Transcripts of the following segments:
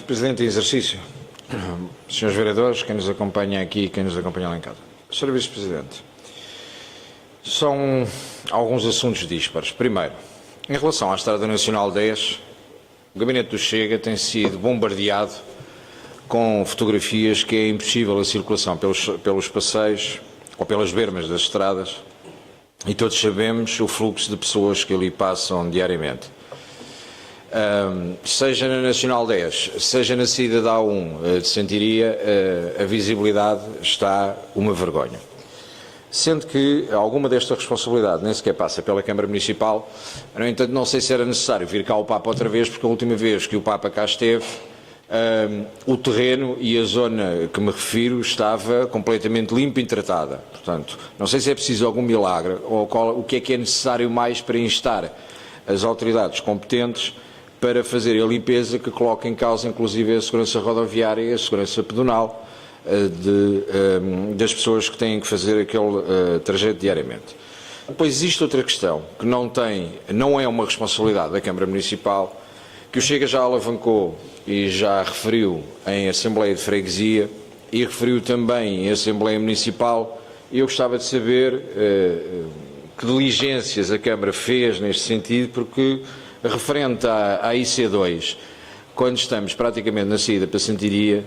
Presidente em exercício, senhores vereadores, quem nos acompanha aqui e quem nos acompanha lá em casa. Sr. Vice-Presidente, são alguns assuntos dispares. Primeiro, em relação à Estrada Nacional 10, o Gabinete do Chega tem sido bombardeado com fotografias que é impossível a circulação pelos passeios ou pelas bermas das estradas e todos sabemos o fluxo de pessoas que ali passam diariamente. Seja na Nacional 10, seja na saída da A1 de Santiria, a visibilidade está uma vergonha. Sendo que alguma desta responsabilidade nem sequer passa pela Câmara Municipal, no entanto não sei se era necessário vir cá o Papa outra vez, porque a última vez que o Papa cá esteve, o terreno e a zona que me refiro estava completamente limpa e tratada. Portanto, não sei se é preciso algum milagre ou o que é necessário mais para instar as autoridades competentes para fazer a limpeza que coloca em causa inclusive a segurança rodoviária e a segurança pedonal das pessoas que têm que fazer aquele trajeto diariamente. Depois existe outra questão que não é uma responsabilidade da Câmara Municipal, que o Chega já alavancou e já referiu em Assembleia de Freguesia e referiu também em Assembleia Municipal. Eu gostava de saber que diligências a Câmara fez neste sentido, porque referente à IC2, quando estamos praticamente na saída para Santiria,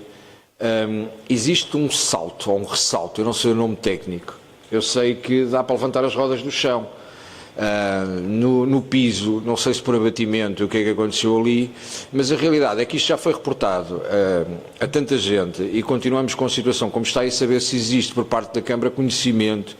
existe um salto, ou um ressalto, eu não sei o nome técnico, eu sei que dá para levantar as rodas do chão. No piso, não sei se por abatimento, o que é que aconteceu ali, mas a realidade é que isto já foi reportado a tanta gente e continuamos com a situação como está e saber se existe por parte da Câmara conhecimento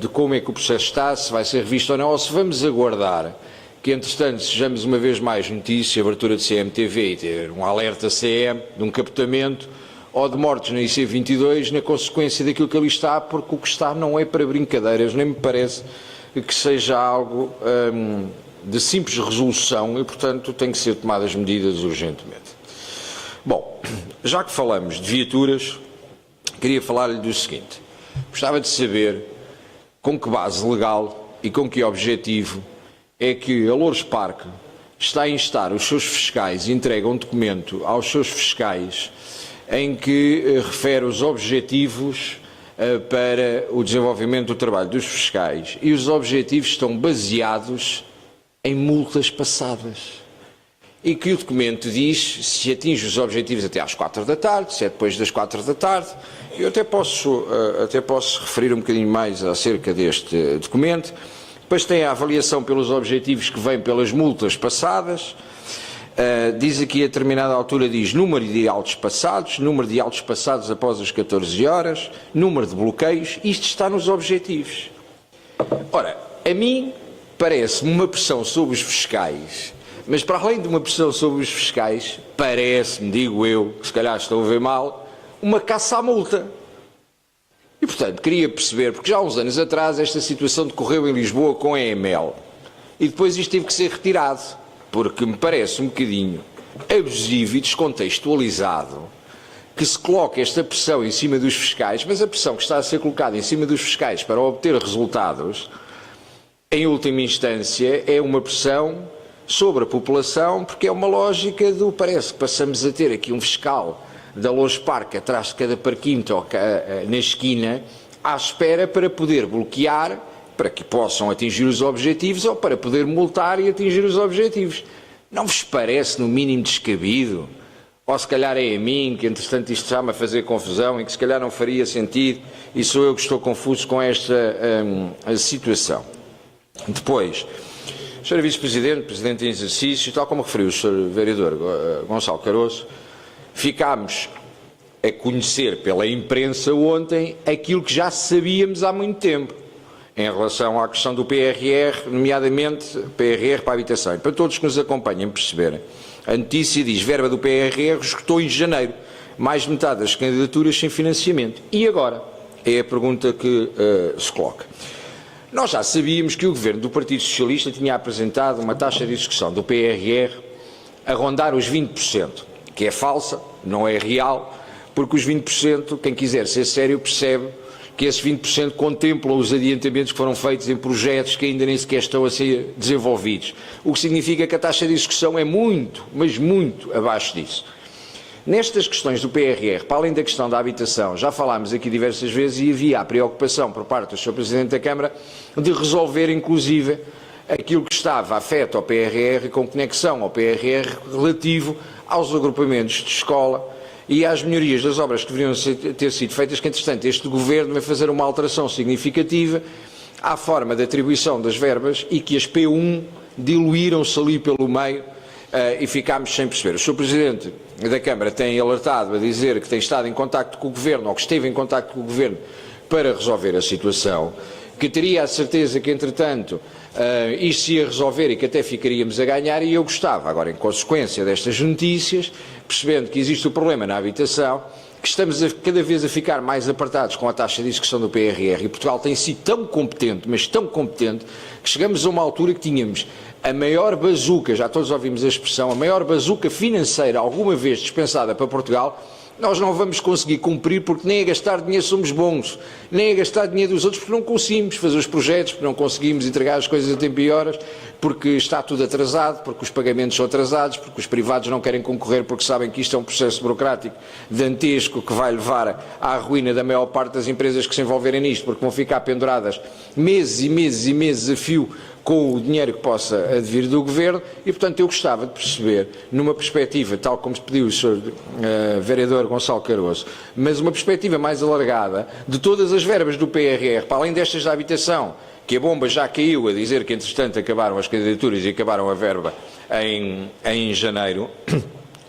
de como é que o processo está, se vai ser revisto ou não, ou se vamos aguardar que entretanto sejamos uma vez mais notícia, abertura de CMTV e ter um alerta CM de um captamento ou de mortes na IC22 na consequência daquilo que ali está, porque o que está não é para brincadeiras, nem me parece que seja algo de simples resolução e, portanto, tem que ser tomadas medidas urgentemente. Bom, já que falamos de viaturas, queria falar-lhe do seguinte. Gostava de saber com que base legal e com que objetivo é que a Loures Parque está a instar os seus fiscais e entrega um documento aos seus fiscais em que refere os objetivos para o desenvolvimento do trabalho dos fiscais e os objetivos estão baseados em multas passadas e que o documento diz se atinge os objetivos até às 4 da tarde, se é depois das 4 da tarde. Eu até posso referir um bocadinho mais acerca deste documento. Depois tem a avaliação pelos objetivos que vem pelas multas passadas. Diz aqui a determinada altura, diz número de autos passados, número de autos passados após as 14 horas, número de bloqueios, isto está nos objetivos. Ora, a mim parece-me uma pressão sobre os fiscais, mas para além de uma pressão sobre os fiscais, parece-me, digo eu, que se calhar estou a ver mal, uma caça à multa. E portanto, queria perceber, porque já há uns anos atrás esta situação decorreu em Lisboa com a EML, e depois isto teve que ser retirado. Porque me parece um bocadinho abusivo e descontextualizado que se coloque esta pressão em cima dos fiscais, mas a pressão que está a ser colocada em cima dos fiscais para obter resultados, em última instância, é uma pressão sobre a população, porque é uma lógica do parece que passamos a ter aqui um fiscal da Loures Parque atrás de cada parquinho ou na esquina, à espera para poder bloquear, para que possam atingir os objetivos ou para poder multar e atingir os objetivos. Não vos parece no mínimo descabido? Ou se calhar é a mim, que entretanto isto está-me a fazer confusão e que se calhar não faria sentido e sou eu que estou confuso com esta situação. Depois, Sr. Vice-Presidente, Presidente em exercício, tal como referiu o Sr. Vereador Gonçalo Caroço, ficámos a conhecer pela imprensa ontem aquilo que já sabíamos há muito tempo, em relação à questão do PRR, nomeadamente PRR para a habitação. E para todos que nos acompanhem perceberem, a notícia diz: verba do PRR esgotou em janeiro, mais de metade das candidaturas sem financiamento. E agora? É a pergunta que se coloca. Nós já sabíamos que o Governo do Partido Socialista tinha apresentado uma taxa de execução do PRR a rondar os 20%, que é falsa, não é real, porque os 20%, quem quiser ser sério percebe que esses 20% contemplam os adiantamentos que foram feitos em projetos que ainda nem sequer estão a ser desenvolvidos. O que significa que a taxa de execução é muito, mas muito abaixo disso. Nestas questões do PRR, para além da questão da habitação, já falámos aqui diversas vezes e havia a preocupação por parte do Sr. Presidente da Câmara de resolver, inclusive, aquilo que estava afeto ao PRR, com conexão ao PRR relativo aos agrupamentos de escola e às melhorias das obras que deveriam ter sido feitas, que, entretanto, este Governo vai fazer uma alteração significativa à forma de atribuição das verbas e que as P1 diluíram-se ali pelo meio e ficámos sem perceber. O Sr. Presidente da Câmara tem alertado a dizer que tem estado em contacto com o Governo, ou que esteve em contacto com o Governo, para resolver a situação, que teria a certeza que, entretanto, isto se ia resolver e que até ficaríamos a ganhar, e eu gostava, agora, em consequência destas notícias, percebendo que existe o problema na habitação, que estamos cada vez a ficar mais apartados com a taxa de execução do PRR, e Portugal tem sido tão competente, mas tão competente, que chegamos a uma altura que tínhamos a maior bazuca, já todos ouvimos a expressão, a maior bazuca financeira alguma vez dispensada para Portugal. Nós não vamos conseguir cumprir porque nem a gastar dinheiro somos bons, nem a gastar dinheiro dos outros porque não conseguimos fazer os projetos, porque não conseguimos entregar as coisas a tempo e horas, porque está tudo atrasado, porque os pagamentos são atrasados, porque os privados não querem concorrer porque sabem que isto é um processo burocrático dantesco que vai levar à ruína da maior parte das empresas que se envolverem nisto, porque vão ficar penduradas meses e meses e meses a fio com o dinheiro que possa advir do Governo e, portanto, eu gostava de perceber, numa perspectiva, tal como pediu o Sr. Vereador Gonçalo Cardoso, mas uma perspectiva mais alargada de todas as verbas do PRR, para além destas da habitação, que a bomba já caiu a dizer que, entretanto, acabaram as candidaturas e acabaram a verba em janeiro.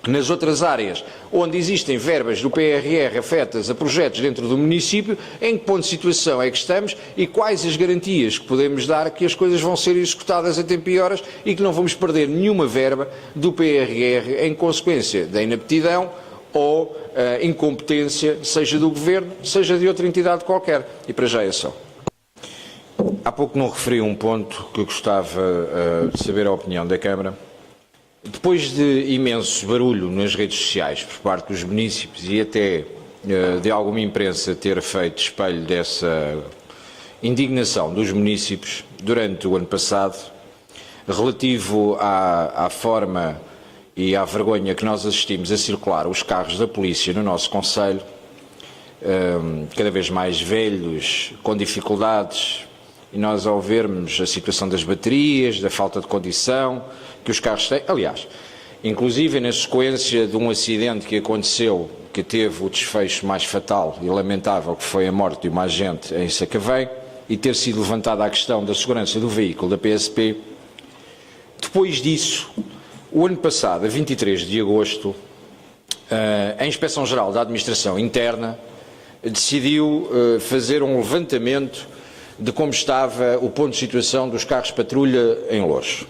Nas outras áreas onde existem verbas do PRR afetas a projetos dentro do município, em que ponto de situação é que estamos e quais as garantias que podemos dar que as coisas vão ser executadas a tempo e horas e que não vamos perder nenhuma verba do PRR em consequência da inaptidão ou incompetência, seja do Governo, seja de outra entidade qualquer. E para já é só. Há pouco não referi um ponto que eu gostava de saber a opinião da Câmara. Depois de imenso barulho nas redes sociais por parte dos municípios e até de alguma imprensa ter feito espelho dessa indignação dos municípios durante o ano passado, relativo à forma e à vergonha que nós assistimos a circular os carros da polícia no nosso concelho, cada vez mais velhos, com dificuldades, e nós ao vermos a situação das baterias, da falta de condição que os carros têm, aliás, inclusive na sequência de um acidente que aconteceu, que teve o desfecho mais fatal e lamentável, que foi a morte de uma agente em Sacavém, e ter sido levantada a questão da segurança do veículo da PSP, depois disso, o ano passado, a 23 de agosto, a Inspeção-Geral da Administração Interna decidiu fazer um levantamento de como estava o ponto de situação dos carros patrulha em Loures.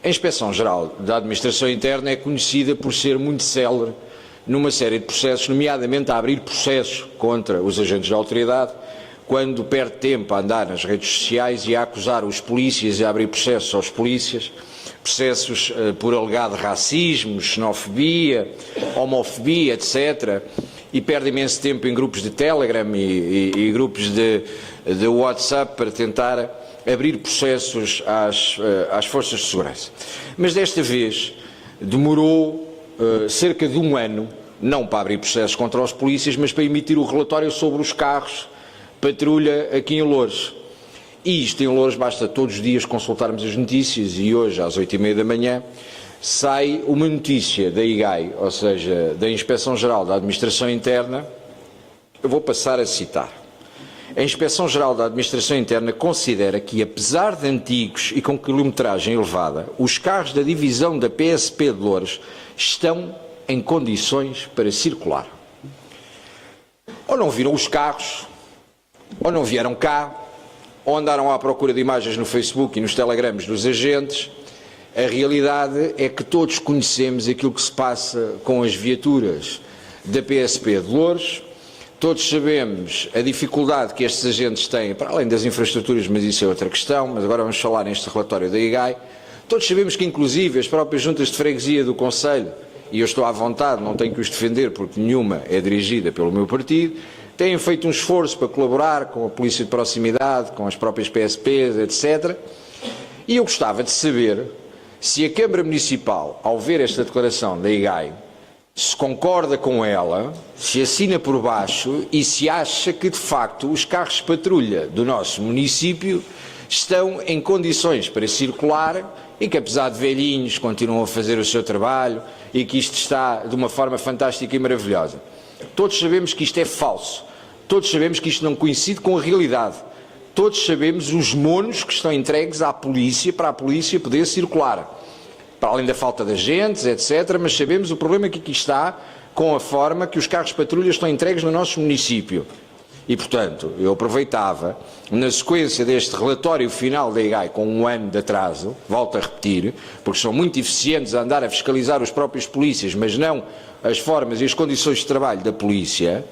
A Inspeção-Geral da Administração Interna é conhecida por ser muito célere numa série de processos, nomeadamente a abrir processos contra os agentes da autoridade, quando perde tempo a andar nas redes sociais e a acusar os polícias e a abrir processos aos polícias, processos por alegado racismo, xenofobia, homofobia, etc., e perde imenso tempo em grupos de Telegram e grupos de WhatsApp para tentar abrir processos às forças de segurança. Mas desta vez demorou cerca de um ano, não para abrir processos contra os polícias, mas para emitir o relatório sobre os carros patrulha aqui em Loures. E isto em Loures basta todos os dias consultarmos as notícias e hoje às 8h30 da manhã sai uma notícia da IGAI, ou seja, da Inspeção-Geral da Administração Interna, eu vou passar a citar. A Inspeção-Geral da Administração Interna considera que, apesar de antigos e com quilometragem elevada, os carros da divisão da PSP de Loures estão em condições para circular. Ou não viram os carros, ou não vieram cá, ou andaram à procura de imagens no Facebook e nos telegramas dos agentes. A realidade é que todos conhecemos aquilo que se passa com as viaturas da PSP de Loures, todos sabemos a dificuldade que estes agentes têm, para além das infraestruturas, mas isso é outra questão, mas agora vamos falar neste relatório da IGAI. Todos sabemos que, inclusive, as próprias juntas de freguesia do Conselho, e eu estou à vontade, não tenho que os defender porque nenhuma é dirigida pelo meu partido, têm feito um esforço para colaborar com a polícia de proximidade, com as próprias PSPs, etc. E eu gostava de saber se a Câmara Municipal, ao ver esta declaração da IGAI, se concorda com ela, se assina por baixo e se acha que, de facto, os carros de patrulha do nosso município estão em condições para circular e que, apesar de velhinhos, continuam a fazer o seu trabalho e que isto está de uma forma fantástica e maravilhosa. Todos sabemos que isto é falso. Todos sabemos que isto não coincide com a realidade. Todos sabemos os monos que estão entregues à polícia para a polícia poder circular. Para além da falta de agentes, etc., mas sabemos o problema que aqui está com a forma que os carros de patrulha estão entregues no nosso município. E, portanto, eu aproveitava, na sequência deste relatório final da IGAI, com 1 ano de atraso, volto a repetir, porque são muito eficientes a andar a fiscalizar os próprios polícias, mas não as formas e as condições de trabalho da polícia,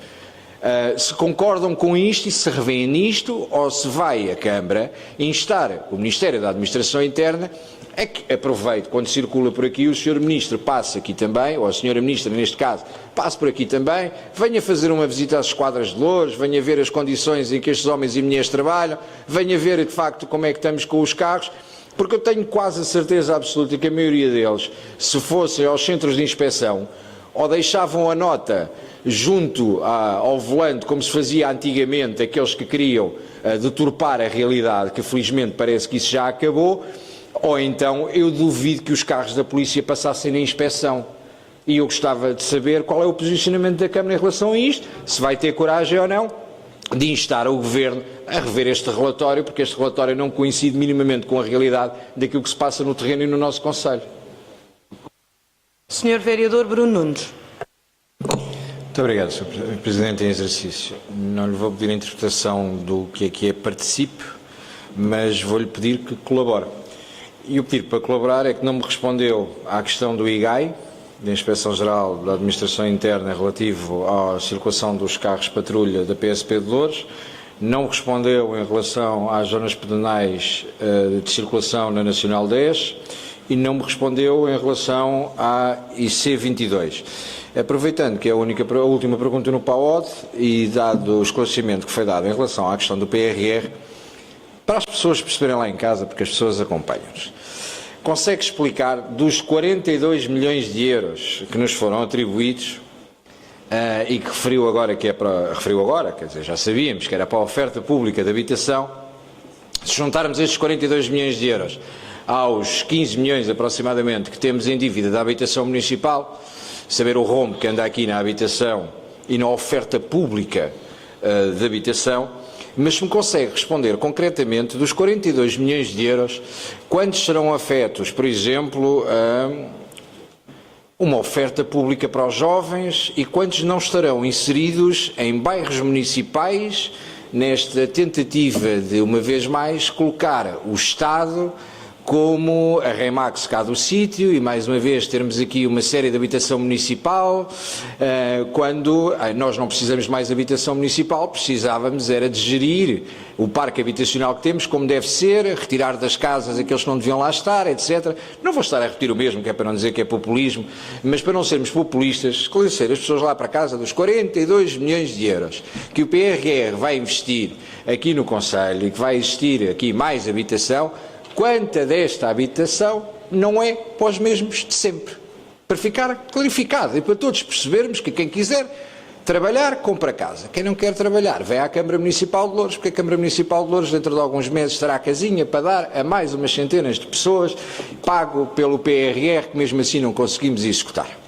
se concordam com isto e se revêem nisto, ou se vai a Câmara instar o Ministério da Administração Interna é que aproveite, quando circula por aqui, o Sr. Ministro passe aqui também, ou a Sra. Ministra, neste caso, passe por aqui também, venha fazer uma visita às esquadras de Loures, venha ver as condições em que estes homens e mulheres trabalham, venha ver, de facto, como é que estamos com os carros, porque eu tenho quase a certeza absoluta que a maioria deles, se fossem aos centros de inspeção, ou deixavam a nota junto ao volante, como se fazia antigamente, aqueles que queriam deturpar a realidade, que felizmente parece que isso já acabou, ou então eu duvido que os carros da polícia passassem na inspeção. E eu gostava de saber qual é o posicionamento da Câmara em relação a isto, se vai ter coragem ou não de instar o Governo a rever este relatório, porque este relatório não coincide minimamente com a realidade daquilo que se passa no terreno e no nosso concelho. Sr. Vereador Bruno Nunes. Muito obrigado, Sr. Presidente em exercício. Não lhe vou pedir a interpretação do que aqui é participe, mas vou-lhe pedir que colabore. E o pedido para colaborar é que não me respondeu à questão do IGAI, da Inspeção-Geral da Administração Interna, relativo à circulação dos carros de patrulha da PSP de Loures, não respondeu em relação às zonas pedonais de circulação na Nacional 10 e não me respondeu em relação à IC22. Aproveitando que é a última pergunta no PAOD e dado o esclarecimento que foi dado em relação à questão do PRR, para as pessoas perceberem lá em casa, porque as pessoas acompanham-nos, consegue explicar dos 42 milhões de euros que nos foram atribuídos e que referiu agora, quer dizer, já sabíamos que era para a oferta pública de habitação, se juntarmos estes 42 milhões de euros aos 15 milhões aproximadamente que temos em dívida da habitação municipal, saber o rombo que anda aqui na habitação e na oferta pública de habitação, mas se me consegue responder concretamente dos 42 milhões de euros, quantos serão afetos, por exemplo, a uma oferta pública para os jovens e quantos não estarão inseridos em bairros municipais nesta tentativa de, uma vez mais, colocar o Estado como a Remax cá do sítio e, mais uma vez, termos aqui uma série de habitação municipal, quando nós não precisamos mais de habitação municipal, precisávamos era de gerir o parque habitacional que temos como deve ser, retirar das casas aqueles que não deviam lá estar, etc. Não vou estar a repetir o mesmo, que é para não dizer que é populismo, mas para não sermos populistas, esclarecer as pessoas lá para casa dos 42 milhões de euros que o PRR vai investir aqui no concelho e que vai existir aqui mais habitação, quanta desta habitação não é para os mesmos de sempre. Para ficar clarificado e para todos percebermos que quem quiser trabalhar, compra casa. Quem não quer trabalhar, vai à Câmara Municipal de Loures, porque a Câmara Municipal de Loures, dentro de alguns meses, terá a casinha para dar a mais umas centenas de pessoas, pago pelo PRR, que mesmo assim não conseguimos executar.